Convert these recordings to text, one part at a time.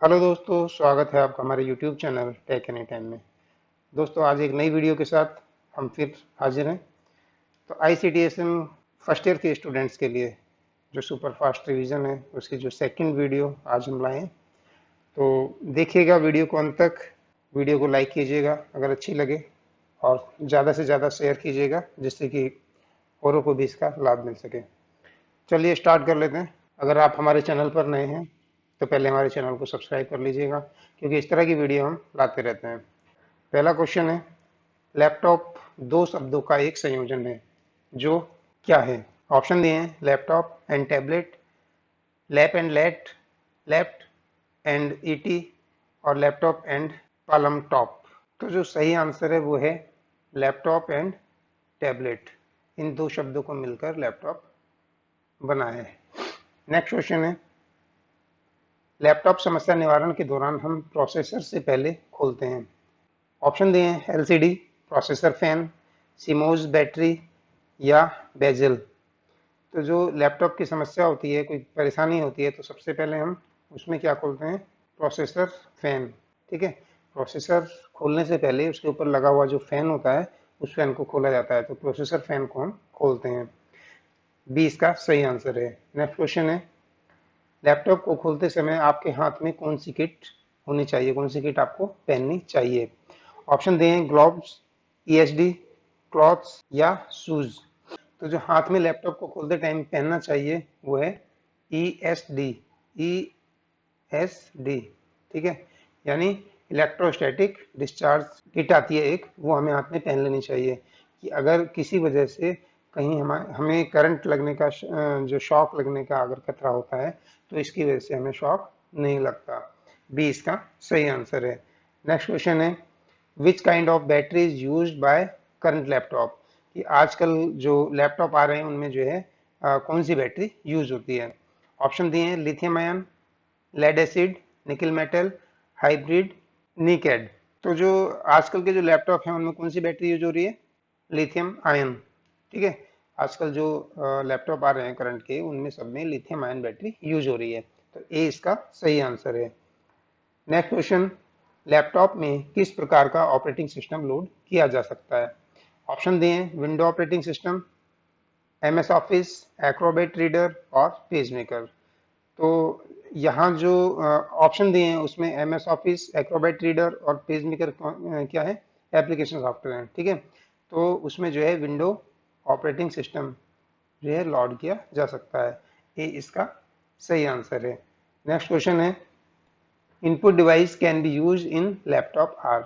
Hello दोस्तों, स्वागत है आपका हमारे YouTube channel tech any time में। दोस्तों, आज एक नई वीडियो के साथ हम फिर हाजिर हैं। तो आईसीटीएसएम फर्स्ट ईयर के स्टूडेंट्स के लिए जो सुपर फास्ट रिवीजन है उसकी जो सेकंड वीडियो आज हम लाए हैं। तो देखिएगा वीडियो को अंत तक। वीडियो को लाइक कीजिएगा अगर अच्छी लगे, और ज़्यादा से ज़्यादा शेयर कीजिएगा जिससे कि औरों को भी इसका लाभ मिल सके। चलिए स्टार्ट कर लेते हैं। अगर आप हमारे चैनल पर नए हैं तो पहले हमारे चैनल को सब्सक्राइब कर लीजिएगा, क्योंकि इस तरह की वीडियो हम लाते रहते हैं। पहला क्वेश्चन है, लैपटॉप दो शब्दों का एक संयोजन है जो क्या है? ऑप्शन दिए हैं, laptop and tablet, lap and let, left and ET, और लैपटॉप एंड पालम टॉप। तो जो सही आंसर है वो है लैपटॉप एंड टैबलेट। इन दो शब्दों को मिलकर लैपटॉप बना है। नेक्स्ट क्वेश्चन है, लैपटॉप समस्या निवारण के दौरान हम प्रोसेसर से पहले खोलते हैं। ऑप्शन दिए हैं, LCD, processor fan, CMOS battery या बेजल। तो जो लैपटॉप की समस्या होती है, कोई परेशानी होती है, तो सबसे पहले हम उसमें क्या खोलते हैं? Processor fan. ठीक है, प्रोसेसर खोलने से पहले उसके ऊपर लगा हुआ जो फैन होता है उस फैन को खोला जाता है, तो प्रोसेसर फैन को हम खोलते हैं। बी इसका सही आंसर है। नेक्स्ट क्वेश्चन है, लैपटॉप को खोलते समय आपके हाथ में कौन सी किट होनी चाहिए, कौन सी किट आपको पहननी चाहिए? ऑप्शन दिए हैं, ग्लोव्स, ईएसडी, क्लॉथ्स या शूज। तो जो हाथ में लैपटॉप को खोलते टाइम पहनना चाहिए वो है ईएसडी। ईएसडी, ठीक है, यानी इलेक्ट्रोस्टैटिक डिस्चार्ज किट आती है एक, वो हमें हाथ में पहन लेनी चाहिए कि अगर किसी वजह से कहीं हमें करंट लगने का जो शॉक लगने का अगर खतरा होता है तो इसकी वजह से हमें शॉक नहीं लगता। बी इसका सही आंसर है। नेक्स्ट क्वेश्चन है, which kind of battery is used by current laptop? कि आजकल जो लैपटॉप आ रहे हैं उनमें जो है कौन सी बैटरी यूज होती है? ऑप्शन दिए हैं, lithium ion, lead acid, nickel metal, hybrid, nicad. तो जो आजकल के जो लैपटॉप हैं उनमें कौन सी बैटरी यूज हो रही है? Lithium ion. ठीक है, आजकल जो लैपटॉप आ रहे हैं करंट के उनमें सब में लिथियम आयन बैटरी यूज हो रही है। तो ए इसका सही आंसर है। नेक्स्ट क्वेश्चन, लैपटॉप में किस प्रकार का ऑपरेटिंग सिस्टम लोड किया जा सकता है? ऑप्शन दिए हैं, window operating system, MS office, Acrobat reader और पेजमेकर। तो यहाँ जो ऑप्शन दिए हैं उसमें एमएस ऑफिस, एक्रोबैट रीडर और पेजमेकर क्या है? एप्लीकेशन सॉफ्टवेयर है। ठीक है, तो उसमें जो है विंडो ऑपरेटिंग सिस्टम जो है लोड किया जा सकता है। ये इसका सही आंसर है। नेक्स्ट क्वेश्चन है, input device can be use in laptop are?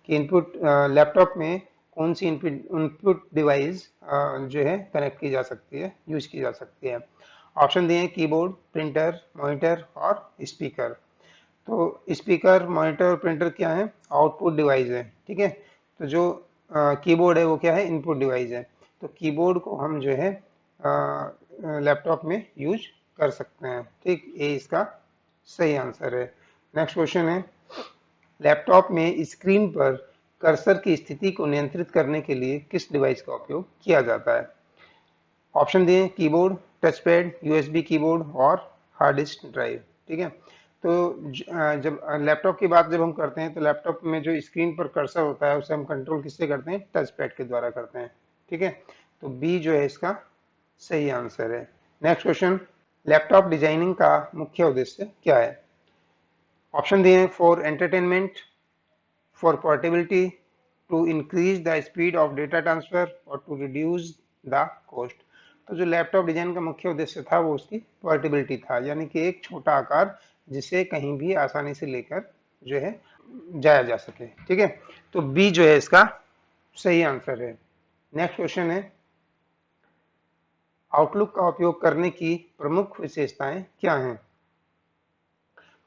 कि इनपुट लैपटॉप में कौन सी इनपुट इनपुट डिवाइस जो है कनेक्ट की जा सकती है, यूज की जा सकती है? ऑप्शन दिए हैं, कीबोर्ड, प्रिंटर, मॉनिटर और स्पीकर। तो स्पीकर, मॉनिटर और प्रिंटर क्या है? आउटपुट डिवाइस है। ठीक है, तो जो कीबोर्ड है वो क्या है? इनपुट डिवाइस है। तो कीबोर्ड को हम जो है लैपटॉप में यूज कर सकते हैं। ठीक, ये इसका सही आंसर है। नेक्स्ट क्वेश्चन है, लैपटॉप में स्क्रीन पर कर्सर की स्थिति को नियंत्रित करने के लिए किस डिवाइस का उपयोग किया जाता है? ऑप्शन दिए, keyboard, touch pad, USB keyboard और हार्ड डिस्क ड्राइव। ठीक है, तो जब लैपटॉप की बात जब हम करते हैं तो लैपटॉप में जो स्क्रीन पर कर्सर होता है उसे हम कंट्रोल किससे करते हैं? टच पैड के द्वारा करते हैं। ठीक है, तो बी जो है इसका सही आंसर है। नेक्स्ट क्वेश्चन, लैपटॉप डिजाइनिंग का मुख्य उद्देश्य क्या है? ऑप्शन दिए हैं, for entertainment, for portability, to increase the speed of data transfer और टू रिड्यूस द कॉस्ट। तो जो लैपटॉप डिजाइन का मुख्य उद्देश्य था वो उसकी पोर्टेबिलिटी था, यानी कि एक छोटा आकार जिसे कहीं भी आसानी से लेकर जो है जाया जा सके। ठीक है, तो बी जो है इसका सही आंसर है। नेक्स्ट क्वेश्चन है, आउटलुक का उपयोग करने की प्रमुख विशेषताएं क्या हैं?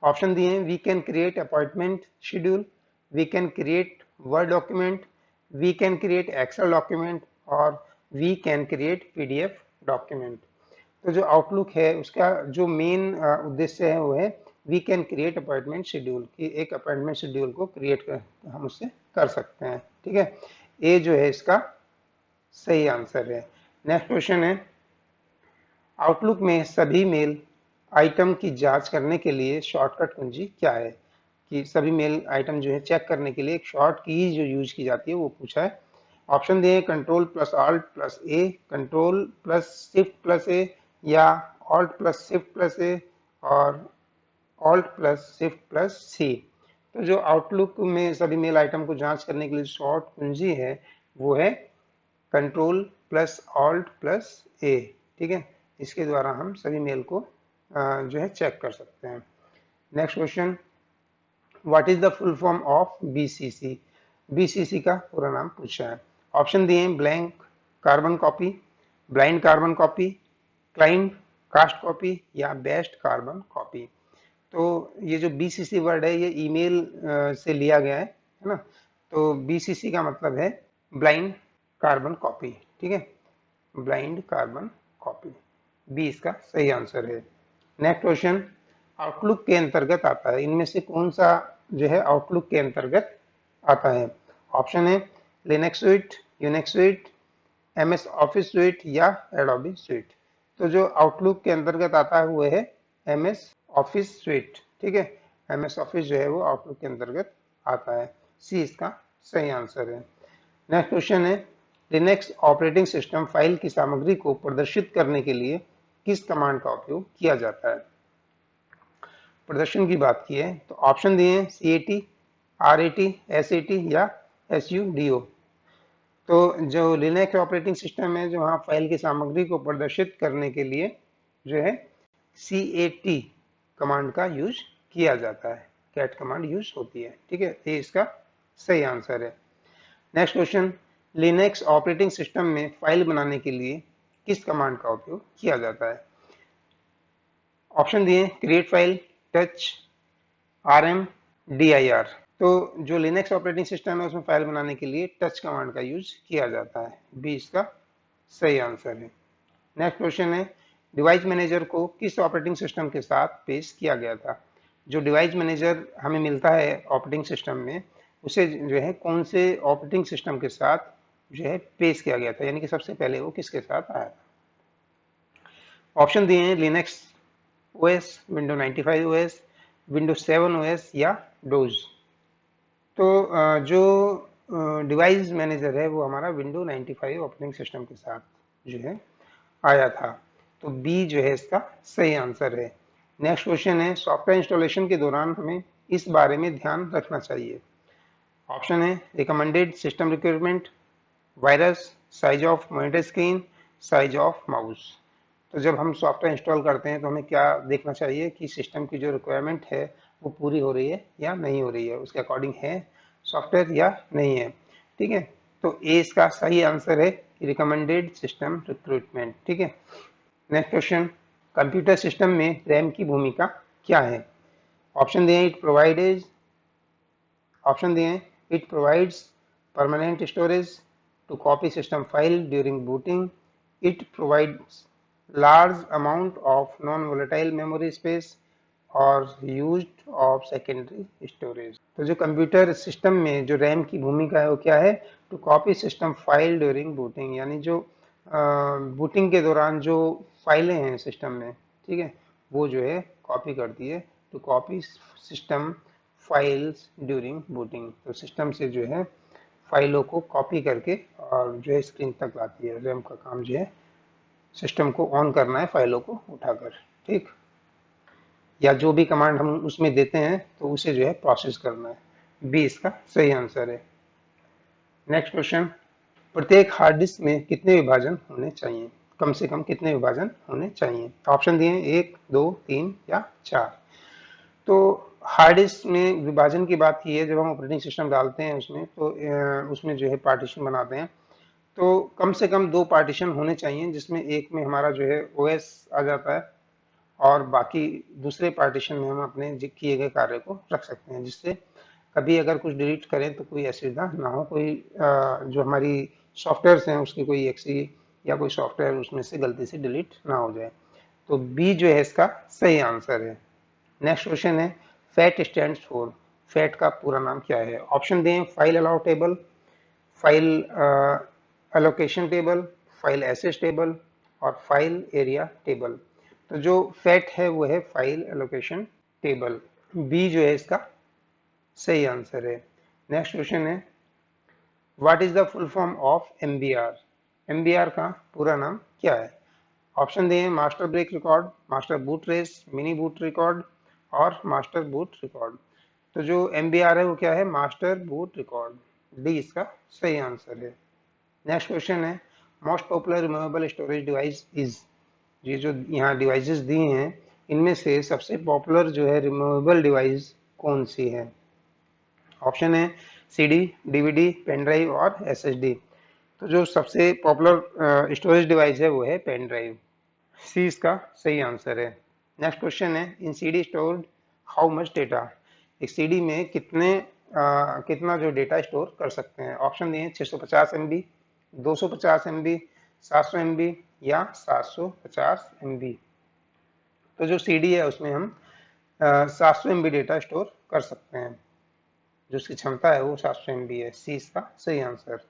ऑप्शन दिए हैं, we can create appointment schedule, we can create Word document, we can create Excel document और we can create PDF document. तो जो आउटलुक है उसका जो मेन उद्देश्य है वो है we can create appointment schedule, कि एक अपॉइंटमेंट शेड्यूल को क्रिएट कर हम उससे कर सकते हैं। ठीक है, ए जो है इसका सही आंसर है। नेक्स्ट क्वेश्चन है, आउटलुक में सभी मेल आइटम की जांच करने के लिए शॉर्टकट कुंजी क्या है, कि सभी मेल आइटम जो है चेक करने के लिए एक शॉर्ट की जो यूज की जाती है वो पूछा है। ऑप्शन दिए कंट्रोल प्लस ऑल्ट प्लस ए, कंट्रोल प्लस शिफ्ट प्लस ए, या ऑल्ट प्लस शिफ्ट प्लस ए, और ऑल्ट प्लस शिफ्ट प्लस सी। तो जो आउटलुक में सभी मेल आइटम को जांच करने के लिए शॉर्ट कुंजी है वो है कंट्रोल प्लस ऑल्ट प्लस ए। ठीक है, इसके द्वारा हम सभी मेल को जो है चेक कर सकते हैं। Next question, what is the full form of BCC? BCC का पूरा नाम पूछा है। ऑप्शन दिए blank carbon copy, blind carbon copy, client cast copy, या बेस्ट कार्बन कॉपी। तो ये जो बीसीसी वर्ड है ये ईमेल से लिया गया है ना। तो बीसीसी का मतलब है ब्लाइंड कार्बन कॉपी। ठीक है, ब्लाइंड कार्बन कॉपी, बी इसका सही आंसर है। नेक्स्ट क्वेश्चन, आउटलुक के अंतर्गत आता है, इनमें से कौन सा जो है आउटलुक के अंतर्गत आता है? ऑप्शन है Linux sweet, Unix sweet, MS office sweet, या एडोबी स्वीट। तो जो आउटलुक के अंतर्गत आता है वो है एमएस ऑफिस स्वीट। ठीक है, एमएस ऑफिस जो है वो आउटलुक के अंतर्गत आता है, सी इसका सही आंसर है। नेक्स्ट क्वेश्चन है लिनक्स ऑपरेटिंग सिस्टम फाइल की सामग्री को प्रदर्शित करने के लिए किस कमांड का उपयोग किया जाता है? प्रदर्शन की बात की है तो ऑप्शन दिए हैं CAT, RAT, SAT, या SUDO। तो जो लिनक्स ऑपरेटिंग सिस्टम है जो वहाँ फाइल की सामग्री को प्रदर्शित करने के लिए जो है CAT कमांड का यूज किया जाता है, कैट कमांड यूज होती है। ठीक है, ये इसका सही आंसर है। Next question, Linux operating system में फाइल बनाने के लिए किस कमांड का उपयोग किया जाता है? ऑप्शन दिए create file, touch, RM, DIR। तो जो लिनक्स ऑपरेटिंग सिस्टम है उसमें फाइल बनाने के लिए टच कमांड का यूज किया जाता है, बी इसका सही आंसर है। नेक्स्ट क्वेश्चन है डिवाइस मैनेजर को किस ऑपरेटिंग सिस्टम के साथ पेश किया गया था? जो डिवाइस मैनेजर हमें मिलता है ऑपरेटिंग सिस्टम में उसे जो है कौन से ऑपरेटिंग सिस्टम के साथ जो है पेश किया गया था, यानी कि सबसे पहले वो किसके साथ आया था? ऑप्शन दिए हैं Linux OS, window 95 OS, window 7 OS, या डोज। तो जो डिवाइस मैनेजर है वो हमारा विंडो 95 ऑपरेटिंग सिस्टम के साथ जो है आया था, तो बी जो है इसका सही आंसर है। नेक्स्ट क्वेश्चन है सॉफ्टवेयर इंस्टॉलेशन के दौरान हमें इस बारे में ध्यान रखना चाहिए। ऑप्शन है recommended system requirement, virus, size of monitor screen, size of mouse. तो जब हम सॉफ्टवेयर इंस्टॉल करते हैं तो हमें क्या देखना चाहिए कि सिस्टम की जो रिक्वायरमेंट है वो पूरी हो रही है या नहीं हो रही है, उसके अकॉर्डिंग है सॉफ्टवेयर या नहीं है। ठीक है, तो ए इसका सही आंसर है रिकमेंडेड सिस्टम रिक्रूटमेंट। ठीक है, नेक्स्ट क्वेश्चन, कंप्यूटर सिस्टम में रैम की भूमिका क्या है? ऑप्शन दिए इट प्रोवाइडेज, ऑप्शन दिए it provides permanent storage to copy system file during booting, it provides large amount of non-volatile memory space, और used of secondary storage। तो जो कंप्यूटर सिस्टम में जो रैम की भूमिका है वो क्या है? To copy system file during booting, यानी जो बूटिंग के दौरान जो फाइलें हैं सिस्टम में, ठीक है, वो जो है कॉपी करती है। To copy system files during booting, तो सिस्टम से जो है फाइलों को कॉपी करके और जो है स्क्रीन तक लाती है। रैम का काम जो है सिस्टम को ऑन करना है फाइलों को उठाकर, ठीक, या जो भी कमांड हम उसमें देते हैं तो उसे जो है प्रोसेस करना है, बी इसका सही आंसर है। नेक्स्ट क्वेश्चन, प्रत्येक हार्ड डिस्क में कितने विभाजन होने चाहिए? कम से कम कितने विभाजन होने चाहिए? ऑप्शन दिए 1, 2, 3, या 4। तो हार्ड डिस्क में विभाजन की बात की है, जब हम ऑपरेटिंग सिस्टम डालते हैं उसमें तो उसमें जो है पार्टीशन बनाते हैं, तो कम से कम 2 पार्टीशन होने चाहिए, जिसमें एक में हमारा जो है ओएस आ जाता है और बाकी दूसरे पार्टीशन में हम अपने किए गए कार्य को रख सकते हैं, जिससे कभी अगर कुछ डिलीट करें तो कोई असुविधा ना हो, कोई जो हमारी सॉफ्टवेयर्स हैं उसकी कोई एक्सी या कोई सॉफ्टवेयर उसमें से गलती से डिलीट ना हो जाए। तो बी जो है इसका सही आंसर है। नेक्स्ट क्वेश्चन है फैट स्टैंड्स फॉर, फैट का पूरा नाम क्या है? ऑप्शन दें file allow table, file allocation table, file access table, और फाइल एरिया टेबल। तो जो फैट है वो है फाइल एलोकेशन टेबल। बी जो है इसका सही आंसर है। नेक्स्ट क्वेश्चन है what is the full form of MBR. MBR का पूरा नाम क्या है? ऑप्शन दिए master break record, master boot race, mini boot record और मास्टर बूट रिकॉर्ड। तो जो एमबीआर है वो क्या है? Master boot record. डी इसका सही आंसर है। नेक्स्ट क्वेश्चन है most popular removable storage device is. ये जो यहाँ डिवाइसेस दिए हैं इनमें से सबसे पॉपुलर जो है रिमूवेबल डिवाइस कौन सी है? ऑप्शन है सीडी, डीवीडी, पेन ड्राइव और एसएसडी। तो जो सबसे पॉपुलर स्टोरेज डिवाइस है वो है पेन ड्राइव। सी इसका सही आंसर है। नेक्स्ट क्वेश्चन है in CD stored how much data. एक सीडी में कितना जो डेटा स्टोर कर सकते हैं? ऑप्शन दिए 650 MB, 250 MB, 700 MB या 750 MB। तो जो सीडी है उसमें हम 700 MB डेटा स्टोर कर सकते हैं, जो उसकी क्षमता है वो 700 MB है। सी इसका सही आंसर।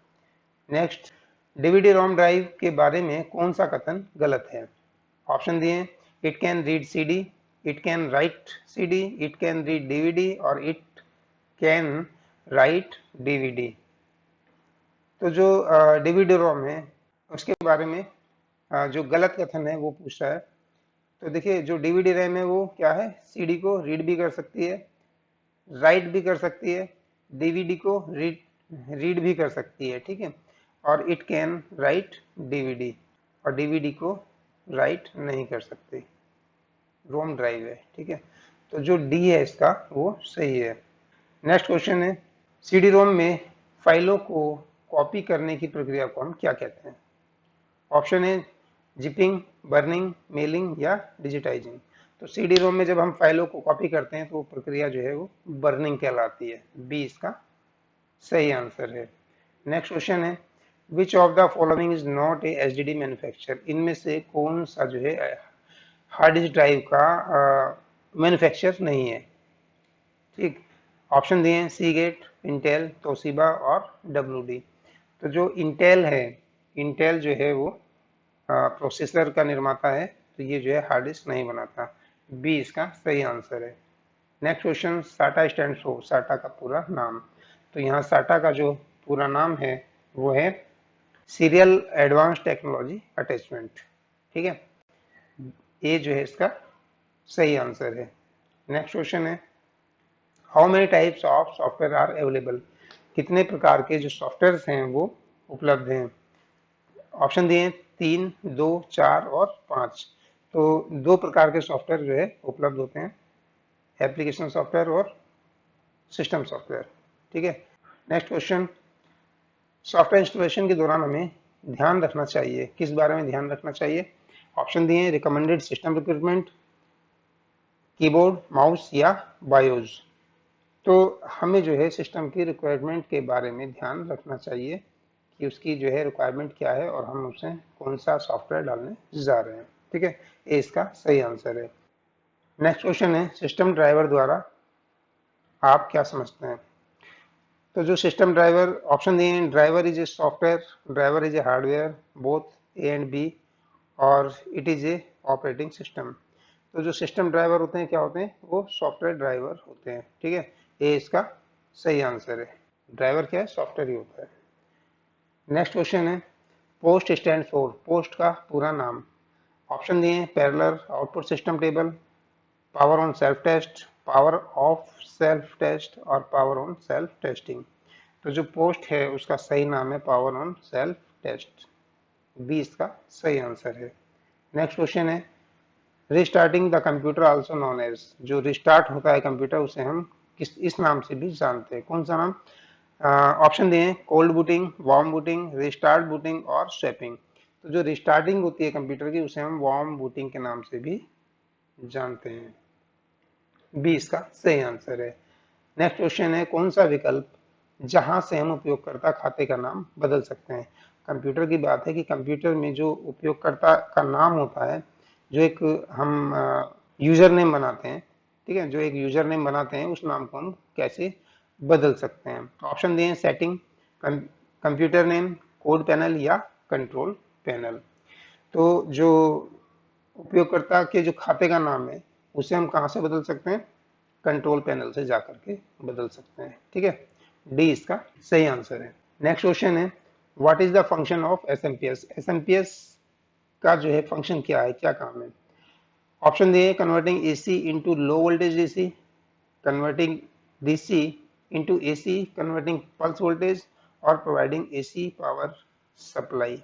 नेक्स्ट डीवीडी रोम ड्राइव के बारे में कौन सा कथन गलत है? ऑप्शन दिए it can read CD, it can write CD, it can read DVD और इट कैन राइट डीवीडी। तो जो डीवीडी रोम है उसके बारे में जो गलत कथन है वो पूछ रहा है। तो देखिए जो डीवीडी रैम है वो क्या है? सीडी को रीड भी कर सकती है, राइट भी कर सकती है, डीवीडी को रीड भी कर सकती है, ठीक है। और इट कैन राइट डीवीडी, और डीवीडी को राइट नहीं कर सकती, रोम ड्राइव है, ठीक है। तो जो डी है इसका वो सही है। नेक्स्ट क्वेश्चन है सीडी रोम में फाइलों को कॉपी करने की प्रक्रिया को हम क्या कहते हैं? ऑप्शन है जिपिंग, बर्निंग, मेलिंग या डिजिटाइजिंग। तो सीडी रोम में जब हम फाइलों को कॉपी करते हैं तो वो प्रक्रिया जो है वो बर्निंग कहलाती है। बी इसका सही आंसर है। नेक्स्ट क्वेश्चन है which of the following is not a HDD manufacture. इनमें से कौन सा जो है हार्ड डिस्क ड्राइव का मैन्युफैक्चर नहीं है? ठीक, ऑप्शन दिए हैं सीगेट, इंटेल, तोशिबा और डब्ल्यूडी। तो जो इंटेल है, इंटेल जो है वो प्रोसेसर का निर्माता है, तो ये जो है हार्ड डिस्क नहीं बनाता। बी इसका सही आंसर है। नेक्स्ट क्वेश्चन साटा स्टैंड फॉर, साटा का पूरा नाम। तो यहाँ साटा का जो पूरा नाम है वो है सीरियल एडवांस टेक्नोलॉजी अटैचमेंट, ठीक है। ए जो है इसका सही आंसर है। नेक्स्ट क्वेश्चन है how many types of software are available. कितने प्रकार के जो सॉफ्टवेयर हैं वो उपलब्ध हैं? ऑप्शन दिए 3, 2, 4 और 5। तो 2 प्रकार के सॉफ्टवेयर जो है उपलब्ध होते हैं, एप्लीकेशन सॉफ्टवेयर और सिस्टम सॉफ्टवेयर, ठीक है। नेक्स्ट क्वेश्चन सॉफ्टवेयर इंस्टॉलेशन के दौरान हमें ध्यान रखना चाहिए, किस बारे में ध्यान रखना चाहिए? ऑप्शन दिए recommended system requirement, keyboard, mouse या बायोस। तो हमें जो है सिस्टम की रिक्वायरमेंट के बारे में ध्यान रखना चाहिए कि उसकी जो है रिक्वायरमेंट क्या है और हम उसे कौन सा सॉफ्टवेयर डालने जा रहे हैं, ठीक है। ये इसका सही आंसर है। नेक्स्ट क्वेश्चन है सिस्टम ड्राइवर द्वारा आप क्या समझते हैं? तो जो सिस्टम ड्राइवर ऑप्शन दिए हैं driver is a software, driver is a hardware, both A and B, और it is a operating system. तो जो सिस्टम ड्राइवर होते हैं क्या होते हैं? वो सॉफ्टवेयर ड्राइवर होते हैं, ठीक है। ये इसका सही आंसर है। ड्राइवर क्या है? सॉफ्टवेयर ही होता है। नेक्स्ट क्वेश्चन है पोस्ट स्टैंड फॉर, पोस्ट का पूरा नाम। ऑप्शन दिए हैं parallel output system table, power on self test, power off self test और पावर ऑन सेल्फ टेस्टिंग। तो जो पोस्ट है उसका सही नाम है power on self test. B इसका सही आंसर है। नेक्स्ट क्वेश्चन है restarting the computer also known as. जो रिस्टार्ट होता है कंप्यूटर उसे हम इस नाम से भी जानते हैं, कौन सा नाम? ऑप्शन दिए cold booting, warm booting, restart booting और स्वैपिंग। तो जो रिस्टार्टिंग होती है कंप्यूटर की उसे हम वार्म बूटिंग के नाम से भी जानते हैं। बी इसका सही आंसर है। नेक्स्ट क्वेश्चन है कौन सा विकल्प जहां से हम उपयोगकर्ता खाते का नाम बदल सकते हैं? कंप्यूटर की बात है कि कंप्यूटर में जो उपयोगकर्ता का नाम होता है, जो एक हम यूजर नेम बनाते हैं, ठीक है, जो एक यूजर नेम बनाते हैं उस नाम को हम कैसे बदल सकते हैं? ऑप्शन दिए setting, computer name, code panel या कंट्रोल पैनल। तो जो उपयोगकर्ता के जो खाते का नाम है उसे हम कहाँ से बदल सकते हैं, कंट्रोल पैनल से जाकर के बदल सकते हैं। ठीक है, डी इसका सही आंसर है। नेक्स्ट क्वेश्चन है, what is the function of SMPS. SMPS का जो है फंक्शन क्या है, क्या काम है। ऑप्शन दिए, converting AC into low voltage DC, converting DC into AC, converting pulse voltage, और प्रोवाइडिंग एसी पावर सप्लाई।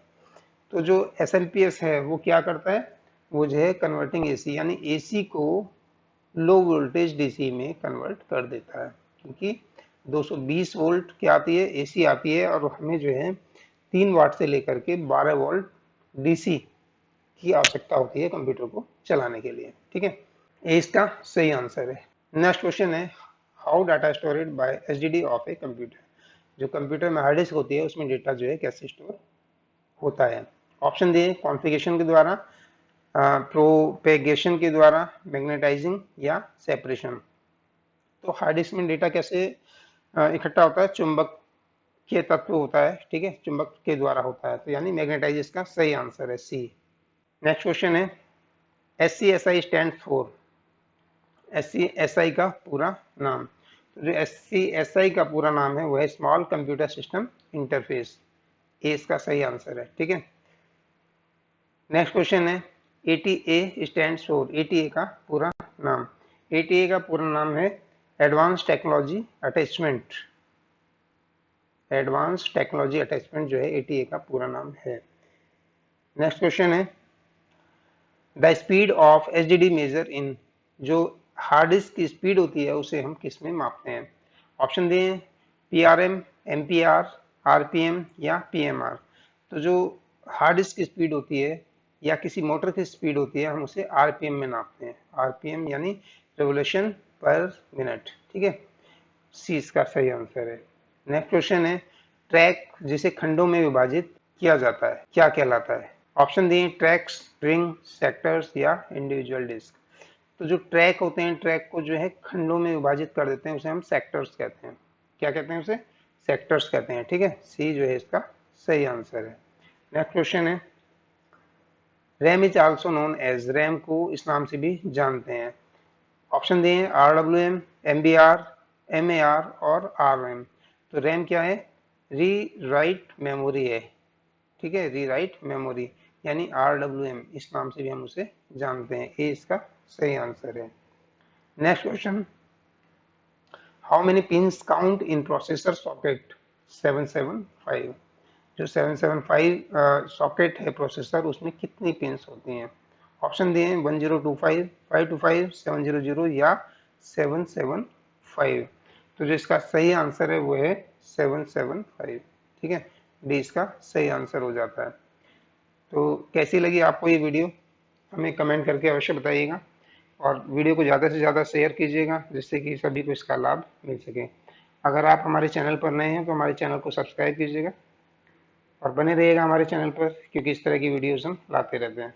तो जो एसएमपीएस है वो क्या करता है, वो जो है कन्वर्टिंग एसी यानी एसी को लो वोल्टेज डीसी में कन्वर्ट कर देता है, क्योंकि 220 वोल्ट क्या आती है, एसी आती है, और हमें जो है 3 वाट से लेकर के 12 वोल्ट डीसी की आवश्यकता होती है कंप्यूटर को चलाने के लिए। ठीक है, ये इसका सही आंसर है। नेक्स्ट क्वेश्चन है, how data stored by HDD of a computer. जो कंप्यूटर में हार्ड डिस्क होती है उसमें डेटा जो है कैसे स्टोर होता है। ऑप्शन दिए, कॉन्फ़िगरेशन के द्वारा, प्रोपेगेशन के द्वारा, मैग्नेटाइजिंग या सेपरेशन। तो हार्ड डिस्क में डेटा कैसे इकट्ठा होता है, चुंबक के तत्व होता है। ठीक है, चुंबक के द्वारा होता है, तो यानी मैग्नेटाइज इसका सही आंसर है, सी। नेक्स्ट क्वेश्चन है, S C S I stand for. S C S I का पूरा नाम। तो जो एस सी एस आई का पूरा नाम है वह है small computer system interface. A इसका सही आंसर है। ठीक है, नेक्स्ट क्वेश्चन है, एटीए स्टैंड्स फॉर। एटीए का पूरा नाम। एटीए का पूरा नाम है advance technology attachment. Advance technology attachment जो है एटीए का पूरा नाम है। नेक्स्ट क्वेश्चन है, the speed of HDD measure in. जो हार्ड डिस्क की स्पीड होती है उसे हम किस में मापते हैं। ऑप्शन दिए, पीआरएम, एमपीआर, आरपीएम या पीएमआर। तो जो हार्ड डिस्क की स्पीड होती है या किसी मोटर की स्पीड होती है हम उसे आरपीएम में नापते हैं। आरपीएम यानी रेवोल्यूशन पर मिनट। ठीक है, सी इसका सही आंसर है। नेक्स्ट क्वेश्चन है, ट्रैक जिसे खंडों में विभाजित किया जाता है क्या कहलाता है। ऑप्शन दिए, ट्रैक्स, रिंग, सेक्टर्स या इंडिविजुअल डिस्क। तो जो ट्रैक होते हैं, ट्रैक को जो है खंडों में विभाजित कर देते हैं, उसे हम सेक्टर्स कहते हैं। क्या कहते हैं उसे, सेक्टर्स कहते हैं। ठीक है, सी जो है इसका सही आंसर है। नेक्स्ट क्वेश्चन है, RAM is also known as. RAM को इस नाम से भी जानते हैं। ऑप्शन दिए, R W M, M B R, M A R और आर एम। तो रैम क्या है, री राइट मेमोरी है। ठीक है, री राइट मेमोरी यानी आर डब्ल्यू एम, इस नाम से भी हम उसे जानते हैं। ए इसका सही आंसर है। Next question, how many pins count in processor socket 775। जो 775 सॉकेट है प्रोसेसर, उसमें कितनी पिंस होती हैं। ऑप्शन दिए, 1025, 525, 700 या 775। तो जो इसका सही आंसर है वो है 775। ठीक है, डी इसका सही आंसर हो जाता है। तो कैसी लगी आपको ये वीडियो, हमें कमेंट करके अवश्य बताइएगा, और वीडियो को ज़्यादा से ज़्यादा शेयर कीजिएगा जिससे कि सभी को इसका लाभ मिल सके। अगर आप हमारे चैनल पर नए हैं तो हमारे चैनल को सब्सक्राइब कीजिएगा और बने रहिएगा हमारे चैनल पर, क्योंकि इस तरह की वीडियोस हम लाते रहते हैं।